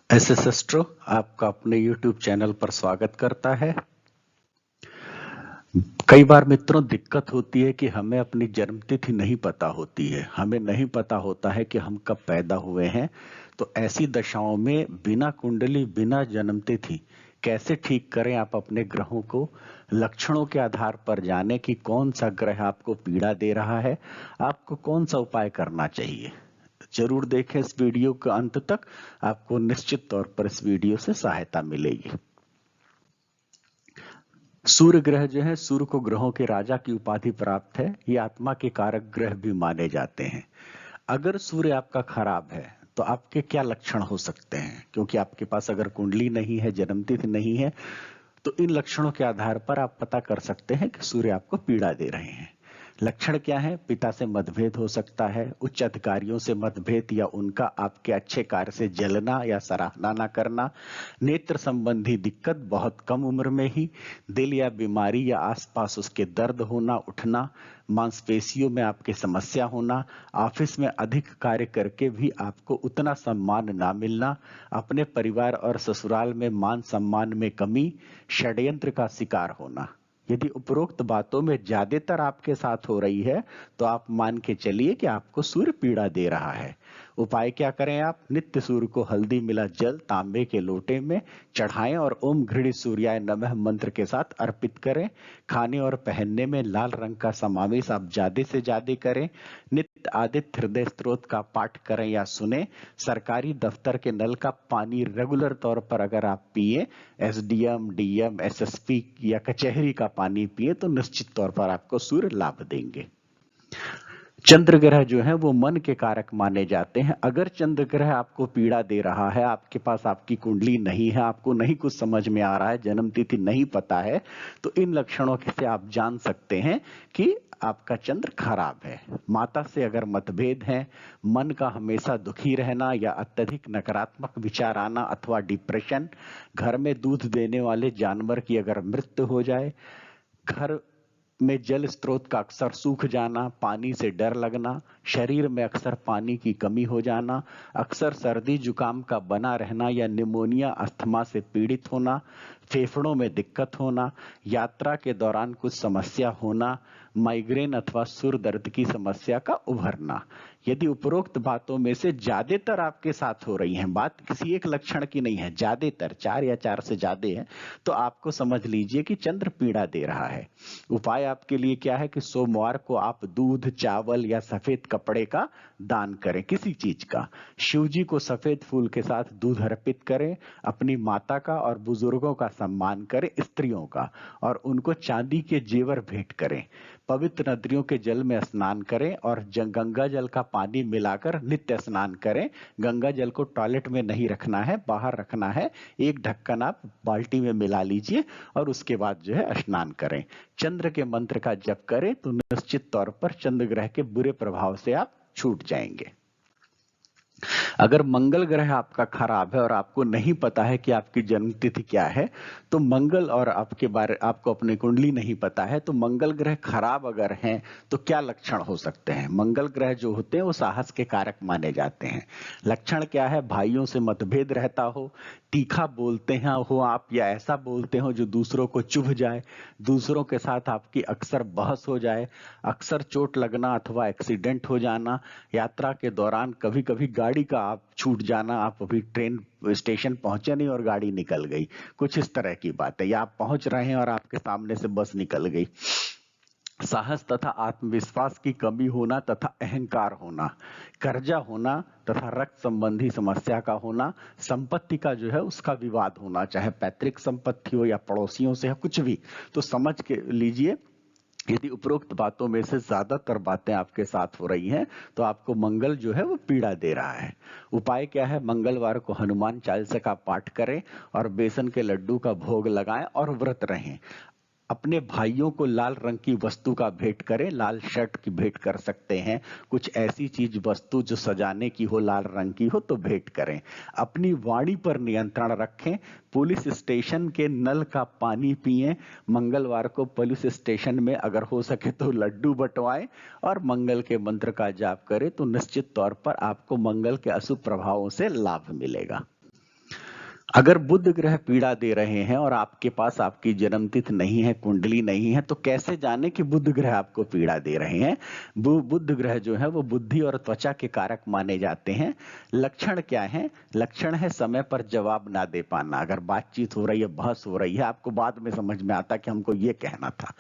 SS astro आपका अपने YouTube channel पर स्वागत करता है। कई बार मित्रों दिक्कत होती है कि हमें अपनी जन्म तिथि नहीं पता होती है। हमें नहीं पता होता है कि हम कब पैदा हुए हैं। तो ऐसी दशाओं में बिना कुंडली, बिना जन्म तिथि कैसे ठीक करें आप अपने ग्रहों को? लक्षणों के आधार पर जानें कि कौन सा ग्रह आपको पीड़ा दे रहा है, आपको कौन सा उपाय करना चाहिए। जरूर देखें इस वीडियो के अंत तक, आपको निश्चित तौर पर इस वीडियो से सहायता मिलेगी। सूर्य ग्रह जो है, सूर्य को ग्रहों के राजा की उपाधि प्राप्त है। ये आत्मा के कारक ग्रह भी माने जाते हैं। अगर सूर्य आपका खराब है तो आपके क्या लक्षण हो सकते हैं? क्योंकि आपके पास अगर कुंडली नहीं है, जन्मतिथि नहीं है, तो इन लक्षणों के आधार पर आप पता कर सकते हैं कि सूर्य आपको पीड़ा दे रहे हैं। लक्षण क्या है? पिता से मतभेद हो सकता है, उच्च अधिकारियों से मतभेद या उनका आपके अच्छे कार्य से जलना या सराहना ना करना, नेत्र संबंधी दिक्कत बहुत कम उम्र में ही, दिल या बीमारी या आसपास उसके दर्द होना, उठना, मांसपेशियों में आपके समस्या होना, ऑफिस में अधिक कार्य करके भी आपको उतना सम्मान ना मिलना, अपने परिवार और ससुराल में मान सम्मान में कमी, षड्यंत्र का शिकार होना। यदि उपरोक्त बातों में ज्यादातर आपके साथ हो रही है तो आप मान के चलिए कि आपको सूर्य पीड़ा दे रहा है। उपाय क्या करें? आप नित्य सूर्य को हल्दी मिला जल तांबे के लोटे में चढ़ाएं और ओम घृणी सूर्याय नमः मंत्र के साथ अर्पित करें। खाने और पहनने में लाल रंग का समावेश आप ज्यादा से ज्यादा करें। नित्य आदित्य हृदय स्त्रोत का पाठ करें या सुने। सरकारी दफ्तर के नल का पानी रेगुलर तौर पर अगर आप पिए, एसडीएम, डीएम, एसएसपी या कचहरी का पानी पिए, तो निश्चित तौर पर आपको सूर्य लाभ देंगे। चंद्र ग्रह जो है वो मन के कारक माने जाते हैं। अगर चंद्र ग्रह आपको पीड़ा दे रहा है, आपके पास आपकी कुंडली नहीं है, आपको नहीं कुछ समझ में आ रहा है, जन्म तिथि नहीं पता है, तो इन लक्षणों से आप जान सकते हैं कि आपका चंद्र खराब है। माता से अगर मतभेद है, मन का हमेशा दुखी रहना या अत्यधिक नकारात्मक विचार आना अथवा डिप्रेशन, घर में दूध देने वाले जानवर की अगर मृत्यु हो जाए, घर में जल स्रोत का अक्सर सूख जाना, पानी से डर लगना, शरीर में अक्सर पानी की कमी हो जाना, अक्सर सर्दी जुकाम का बना रहना या निमोनिया अस्थमा से पीड़ित होना, फेफड़ों में दिक्कत होना, यात्रा के दौरान कुछ समस्या होना, माइग्रेन अथवा सुर दर्द की समस्या का उभरना। यदि उपरोक्त बातों में से ज्यादातर आपके साथ हो रही हैं, बात किसी एक लक्षण की नहीं है, ज्यादातर 4 या 4 से ज्यादा है, तो आपको समझ लीजिए कि चंद्र पीड़ा दे रहा है। उपाय आपके लिए क्या है कि सोमवार को आप दूध, चावल या सफेद कपड़े का दान करें, किसी चीज का। शिव जी को सफेद फूल के साथ दूध अर्पित करें। अपनी माता का और बुजुर्गों का सम्मान करें, स्त्रियों का, और उनको चांदी के जेवर भेंट करें। पवित्र नदियों के जल में स्नान करें और गंगा जल का पानी मिलाकर नित्य स्नान करें। गंगा जल को टॉयलेट में नहीं रखना है, बाहर रखना है। एक ढक्कन आप बाल्टी में मिला लीजिए और उसके बाद जो है स्नान करें। चंद्र के मंत्र का जप करें तो निश्चित तौर पर चंद्र ग्रह के बुरे प्रभाव से आप छूट जाएंगे। अगर मंगल ग्रह आपका खराब है और आपको नहीं पता है कि आपकी जन्म तिथि क्या है, तो मंगल और आपको अपनी कुंडली नहीं पता है, तो मंगल ग्रह खराब अगर हैं तो क्या लक्षण हो सकते हैं? मंगल ग्रह जो होते हैं वो साहस के कारक माने जाते हैं। लक्षण क्या है? भाइयों से मतभेद रहता हो, तीखा बोलते हैं हो आप, या ऐसा बोलते हो जो दूसरों को चुभ जाए, दूसरों के साथ आपकी अक्सर बहस हो जाए, अक्सर चोट लगना अथवा एक्सीडेंट हो जाना, यात्रा के दौरान कभी कभी गाड़ी का आप छूट जाना, आप अभी ट्रेन स्टेशन पहुंचे नहीं और गाड़ी निकल गई, कुछ इस तरह की बात है, या आप पहुंच रहे हैं और आपके सामने से बस निकल गई। साहस तथा आत्मविश्वास की कमी होना तथा अहंकार होना, कर्जा होना तथा रक्त संबंधी समस्या का होना, संपत्ति का जो है उसका विवाद होना, चाहे पैतृक संपत्ति हो या पड़ोसियों से हो, कुछ भी, तो समझ के लीजिए यदि उपरोक्त बातों में से ज्यादातर बातें आपके साथ हो रही हैं तो आपको मंगल जो है वो पीड़ा दे रहा है। उपाय क्या है? मंगलवार को हनुमान चालीसा का पाठ करें और बेसन के लड्डू का भोग लगाएं और व्रत रहें। अपने भाइयों को लाल रंग की वस्तु का भेंट करें, लाल शर्ट की भेंट कर सकते हैं, कुछ ऐसी चीज वस्तु जो सजाने की हो, लाल रंग की हो तो भेंट करें। अपनी वाणी पर नियंत्रण रखें। पुलिस स्टेशन के नल का पानी पिएं। मंगलवार को पुलिस स्टेशन में अगर हो सके तो लड्डू बंटवाएं और मंगल के मंत्र का जाप करें तो निश्चित तौर पर आपको मंगल के अशुभ प्रभावों से लाभ मिलेगा। अगर बुध ग्रह पीड़ा दे रहे हैं और आपके पास आपकी जन्मतिथि नहीं है, कुंडली नहीं है, तो कैसे जाने कि बुध ग्रह आपको पीड़ा दे रहे हैं? बुध ग्रह जो है वो बुद्धि और त्वचा के कारक माने जाते हैं। लक्षण क्या है? लक्षण है समय पर जवाब ना दे पाना। अगर बातचीत हो रही है, बहस हो रही है, आपको बाद में समझ में आता कि हमको ये कहना था।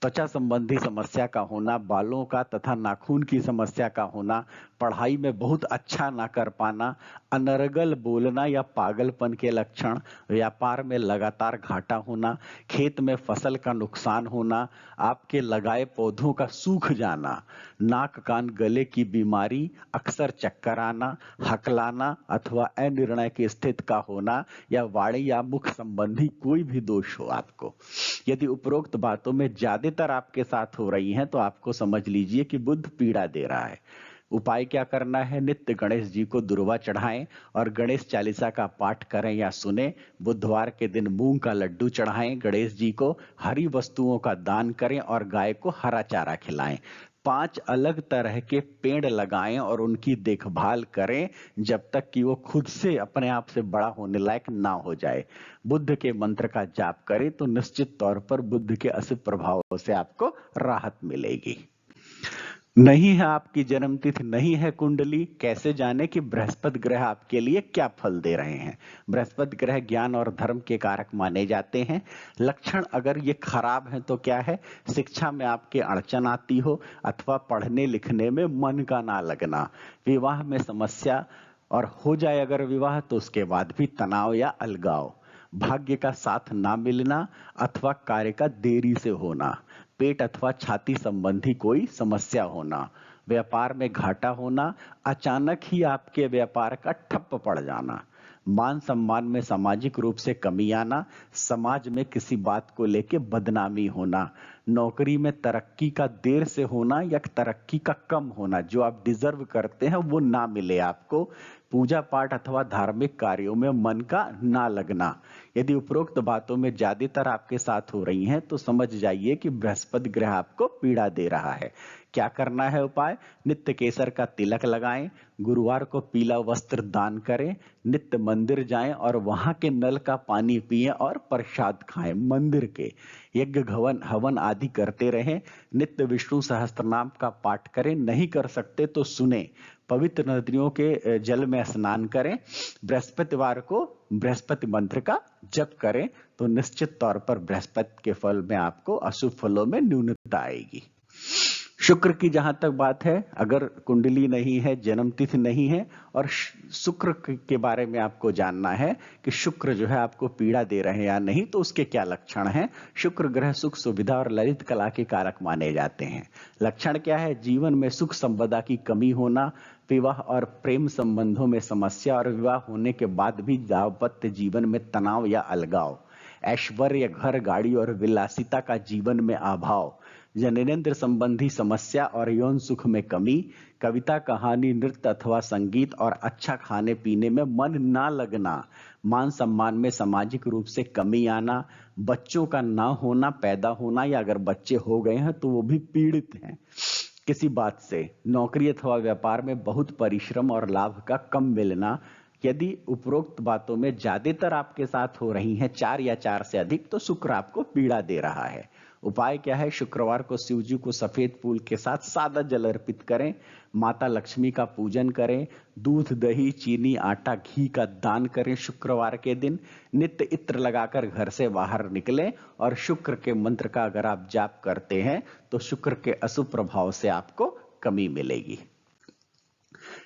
त्वचा संबंधी समस्या का होना, बालों का तथा नाखून की समस्या का होना, पढ़ाई में बहुत अच्छा ना कर पाना, अनर्गल बोलना या पागलपन के लक्षण, व्यापार में लगातार घाटा होना, खेत में फसल का नुकसान होना, आपके लगाए पौधों का सूख जाना, नाक कान गले की बीमारी, अक्सर चक्कर आना, हकलाना अथवा अनिर्णय की स्थिति का होना, या वाणी या मुख संबंधी कोई भी दोष हो आपको। यदि उपरोक्त बातों में ज्यादातर आपके साथ हो रही हैं तो आपको समझ लीजिए कि बुध पीड़ा दे रहा है। उपाय क्या करना है? नित्य गणेश जी को दुर्वा चढ़ाएं और गणेश चालीसा का पाठ करें या सुने। बुधवार के दिन मूंग का लड्डू चढ़ाएं गणेश जी को, हरी वस्तुओं का दान करें और गाय को हरा चारा खिलाएं। 5 अलग तरह के पेड़ लगाएं और उनकी देखभाल करें जब तक कि वो खुद से अपने आप से बड़ा होने लायक ना हो जाए। बुद्ध के मंत्र का जाप करें तो निश्चित तौर पर बुद्ध के अशुभ प्रभावों से आपको राहत मिलेगी। नहीं है आपकी जन्मतिथि, नहीं है कुंडली, कैसे जाने कि बृहस्पति ग्रह आपके लिए क्या फल दे रहे हैं? बृहस्पति ग्रह ज्ञान और धर्म के कारक माने जाते हैं। लक्षण अगर ये खराब है तो क्या है? शिक्षा में आपके अड़चन आती हो अथवा पढ़ने लिखने में मन का ना लगना, विवाह में समस्या, और हो जाए अगर विवाह तो उसके बाद भी तनाव या अलगाव, भाग्य का साथ ना मिलना अथवा कार्य का देरी से होना, पेट अथवा छाती संबंधी कोई समस्या होना, व्यापार में घाटा होना, अचानक ही आपके व्यापार का ठप्प पड़ जाना, मान सम्मान में सामाजिक रूप से कमी आना, समाज में किसी बात को लेके बदनामी होना, नौकरी में तरक्की का देर से होना या तरक्की का कम होना, जो आप डिजर्व करते हैं वो ना मिले आपको, पूजा पाठ अथवा धार्मिक कार्यों में मन का ना लगना। यदि उपरोक्त बातों में ज्यादातर आपके साथ हो रही हैं तो समझ जाइए कि बृहस्पति ग्रह आपको पीड़ा दे रहा है। क्या करना है उपाय? नित्य केसर का तिलक लगाएं, गुरुवार को पीला वस्त्र दान करें, नित्य मंदिर जाएं और वहां के नल का पानी पिएं और प्रसाद खाएं। मंदिर के यज्ञ हवन आदि करते रहें। नित्य विष्णु सहस्त्रनाम का पाठ करें, नहीं कर सकते तो सुने। पवित्र नदियों के जल में स्नान करें। बृहस्पतिवार को बृहस्पति मंत्र का जप करें तो निश्चित तौर पर बृहस्पति के फल में आपको अशुभ फलों में न्यूनता आएगी। शुक्र की जहां तक बात है, अगर कुंडली नहीं है, जन्मतिथि नहीं है और शुक्र के बारे में आपको जानना है कि शुक्र जो है आपको पीड़ा दे रहे हैं या नहीं, तो उसके क्या लक्षण हैं? शुक्र ग्रह सुख सुविधा और ललित कला के कारक माने जाते हैं। लक्षण क्या है? जीवन में सुख संपदा की कमी होना, विवाह और प्रेम संबंधों में समस्या और विवाह होने के बाद भी दाम्पत्य जीवन में तनाव या अलगाव, ऐश्वर्य, घर, गाड़ी और विलासिता का जीवन में अभाव, जननेंद्र संबंधी समस्या और यौन सुख में कमी, कविता, कहानी, नृत्य अथवा संगीत और अच्छा खाने पीने में मन ना लगना, मान सम्मान में सामाजिक रूप से कमी आना, बच्चों का ना होना, पैदा होना, या अगर बच्चे हो गए हैं तो वो भी पीड़ित हैं किसी बात से, नौकरी अथवा व्यापार में बहुत परिश्रम और लाभ का कम मिलना। यदि उपरोक्त बातों में ज्यादातर आपके साथ हो रही हैं, 4 या 4 से अधिक, तो शुक्र आपको पीड़ा दे रहा है। उपाय क्या है? शुक्रवार को शिव जी को सफेद फूल के साथ सादा जल अर्पित करें, माता लक्ष्मी का पूजन करें, दूध, दही, चीनी, आटा, घी का दान करें शुक्रवार के दिन, नित्य इत्र लगाकर घर से बाहर निकलें और शुक्र के मंत्र का अगर आप जाप करते हैं तो शुक्र के अशुभ प्रभाव से आपको कमी मिलेगी।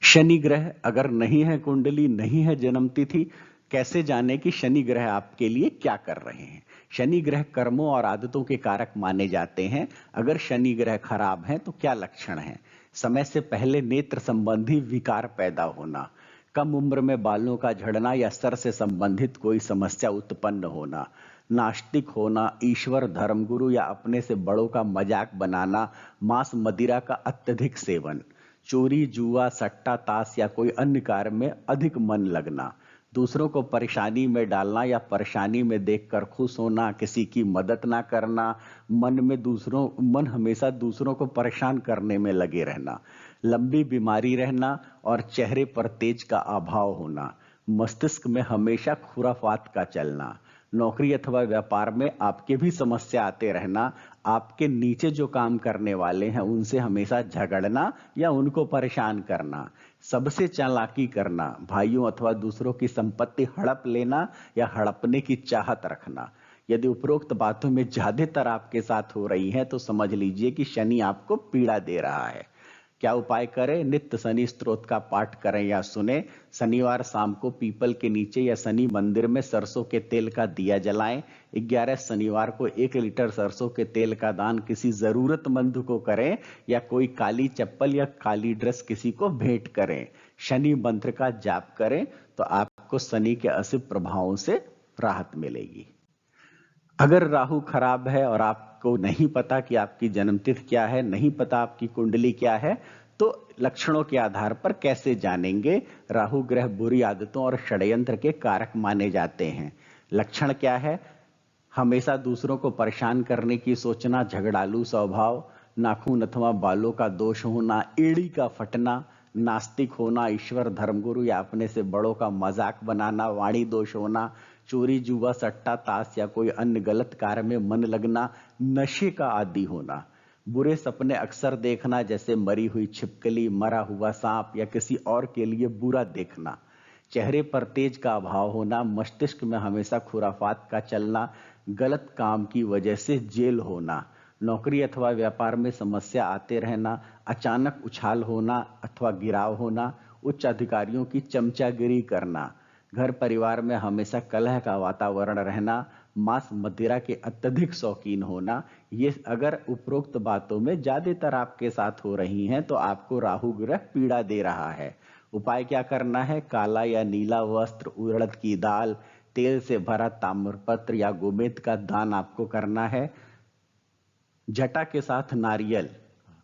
शनि ग्रह अगर नहीं है कुंडली, नहीं है जन्मतिथि, कैसे जाने कि शनि ग्रह आपके लिए क्या कर रहे हैं? शनि ग्रह कर्मों और आदतों के कारक माने जाते हैं। अगर शनि ग्रह खराब है तो क्या लक्षण है? समय से पहले नेत्र संबंधी विकार पैदा होना, कम उम्र में बालों का झड़ना या सर से संबंधित कोई समस्या उत्पन्न होना, नास्तिक होना, ईश्वर, धर्मगुरु या अपने से बड़ों का मजाक बनाना, मांस मदिरा का अत्यधिक सेवन, चोरी, जुआ, सट्टा, ताश या कोई अन्य कार्य में अधिक मन लगना, दूसरों को परेशानी में डालना या परेशानी में देखकर खुश होना, किसी की मदद ना करना, मन हमेशा दूसरों को परेशान करने में लगे रहना, लंबी बीमारी रहना और चेहरे पर तेज का अभाव होना, मस्तिष्क में हमेशा खुराफात का चलना, नौकरी अथवा व्यापार में आपके भी समस्या आते रहना, आपके नीचे जो काम करने वाले हैं उनसे हमेशा झगड़ना या उनको परेशान करना, सबसे चालाकी करना, भाइयों अथवा दूसरों की संपत्ति हड़प लेना या हड़पने की चाहत रखना। यदि उपरोक्त बातों में ज्यादातर आपके साथ हो रही हैं तो समझ लीजिए कि शनि आपको पीड़ा दे रहा है। क्या उपाय करें? नित्य शनि स्तोत्र का पाठ करें या सुने। शनिवार शाम को पीपल के नीचे या शनि मंदिर में सरसों के तेल का दिया जलाएं। 11 शनिवार को 1 लीटर सरसों के तेल का दान किसी जरूरतमंद को करें या कोई काली चप्पल या काली ड्रेस किसी को भेंट करें। शनि मंत्र का जाप करें तो आपको शनि के अशुभ प्रभावों से राहत मिलेगी। अगर राहु खराब है और आपको नहीं पता कि आपकी जन्मतिथि क्या है, नहीं पता आपकी कुंडली क्या है, तो लक्षणों के आधार पर कैसे जानेंगे? राहु ग्रह बुरी आदतों और षड्यंत्र के कारक माने जाते हैं। लक्षण क्या है? हमेशा दूसरों को परेशान करने की सोचना, झगड़ालू स्वभाव, नाखून अथवा बालों का दोष होना, एड़ी का फटना, नास्तिक होना, ईश्वर धर्मगुरु या अपने से बड़ों का मजाक बनाना, वाणी दोष होना, चोरी जुआ सट्टा ताश या कोई अन्य गलत कार्य में मन लगना, नशे का आदी होना, बुरे सपने अक्सर देखना जैसे मरी हुई छिपकली, मरा हुआ सांप या किसी और के लिए बुरा देखना, चेहरे पर तेज का अभाव होना, मस्तिष्क में हमेशा खुराफात का चलना, गलत काम की वजह से जेल होना, नौकरी अथवा व्यापार में समस्या आते रहना, अचानक उछाल होना अथवा गिराव होना, उच्च अधिकारियों की चमचागिरी करना, घर परिवार में हमेशा कलह का वातावरण रहना, मांस मदिरा के अत्यधिक शौकीन होना। ये अगर उपरोक्त बातों में ज्यादातर आपके साथ हो रही हैं तो आपको राहु ग्रह पीड़ा दे रहा है। उपाय क्या करना है? काला या नीला वस्त्र, उड़द की दाल, तेल से भरा ताम्रपत्र या गोमेद का दान आपको करना है। जटा के साथ नारियल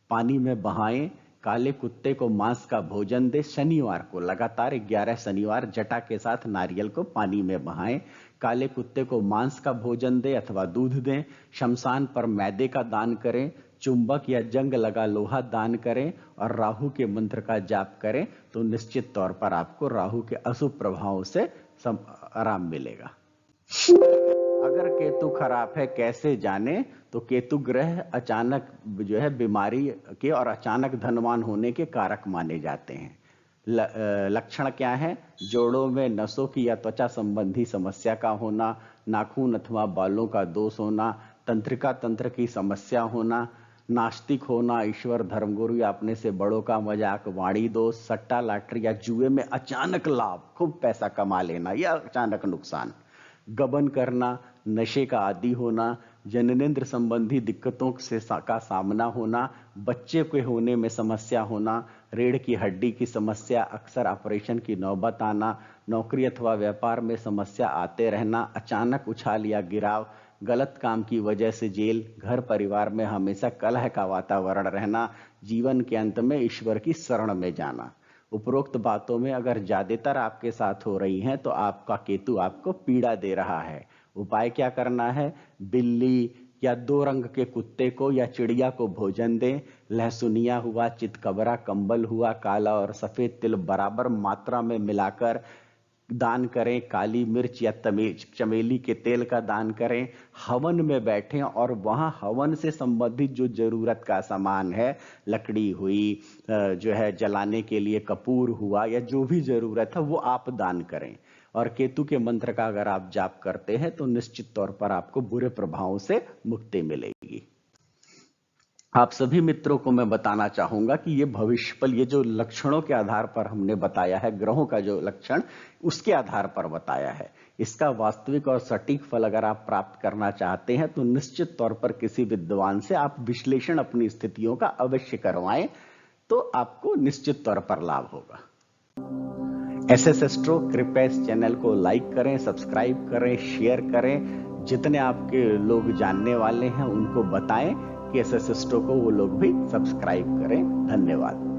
पानी में बहाएं। काले कुत्ते को मांस का भोजन दे। शनिवार को लगातार 11 शनिवार जटा के साथ नारियल को पानी में बहाएं। काले कुत्ते को मांस का भोजन दे अथवा दूध दें। शमशान पर मैदे का दान करें। चुंबक या जंग लगा लोहा दान करें और राहु के मंत्र का जाप करें तो निश्चित तौर पर आपको राहु के अशुभ प्रभावों से आराम मिलेगा। अगर केतु खराब है कैसे जाने? तो केतु ग्रह अचानक जो है बीमारी के और अचानक धनवान होने के कारक माने जाते हैं। लक्षण क्या है? जोड़ों में नसों की या त्वचा संबंधी समस्या का होना, नाखून अथवा बालों का दोष होना, तंत्रिका तंत्र की समस्या होना, नास्तिक होना, ईश्वर धर्मगुरु या अपने से बड़ों का मजाक, वाणी दोष, सट्टा लाटरी या जुए में अचानक लाभ, खूब पैसा कमा लेना या अचानक नुकसान, गबन करना, नशे का आदी होना, जननेंद्र संबंधी दिक्कतों से का सामना होना, बच्चे के होने में समस्या होना, रीढ़ की हड्डी की समस्या, अक्सर ऑपरेशन की नौबत आना, नौकरी अथवा व्यापार में समस्या आते रहना, अचानक उछाल या गिराव, गलत काम की वजह से जेल, घर परिवार में हमेशा कलह का वातावरण रहना, जीवन के अंत में ईश्वर की शरण में जाना। उपरोक्त बातों में अगर ज्यादातर आपके साथ हो रही हैं तो आपका केतु आपको पीड़ा दे रहा है। उपाय क्या करना है? बिल्ली या 2 रंग के कुत्ते को या चिड़िया को भोजन दें। लहसुनिया हुआ, चितकबरा कंबल हुआ, काला और सफेद तिल बराबर मात्रा में मिलाकर दान करें। काली मिर्च या चमेली के तेल का दान करें। हवन में बैठें और वहां हवन से संबंधित जो जरूरत का सामान है, लकड़ी हुई, जो है जलाने के लिए कपूर हुआ या जो भी जरूरत है वो आप दान करें। और केतु के मंत्र का अगर आप जाप करते हैं तो निश्चित तौर पर आपको बुरे प्रभावों से मुक्ति मिलेगी। आप सभी मित्रों को मैं बताना चाहूंगा कि ये भविष्यफल, ये जो लक्षणों के आधार पर हमने बताया है, ग्रहों का जो लक्षण उसके आधार पर बताया है, इसका वास्तविक और सटीक फल अगर आप प्राप्त करना चाहते हैं तो निश्चित तौर पर किसी विद्वान से आप विश्लेषण अपनी स्थितियों का अवश्य करवाएं, तो आपको निश्चित तौर पर लाभ होगा। SS एस्ट्रो कृपया इस चैनल को लाइक करें, सब्सक्राइब करें, शेयर करें। जितने आपके लोग जानने वाले हैं उनको बताएं कि SS एस्ट्रो को वो लोग भी सब्सक्राइब करें। धन्यवाद।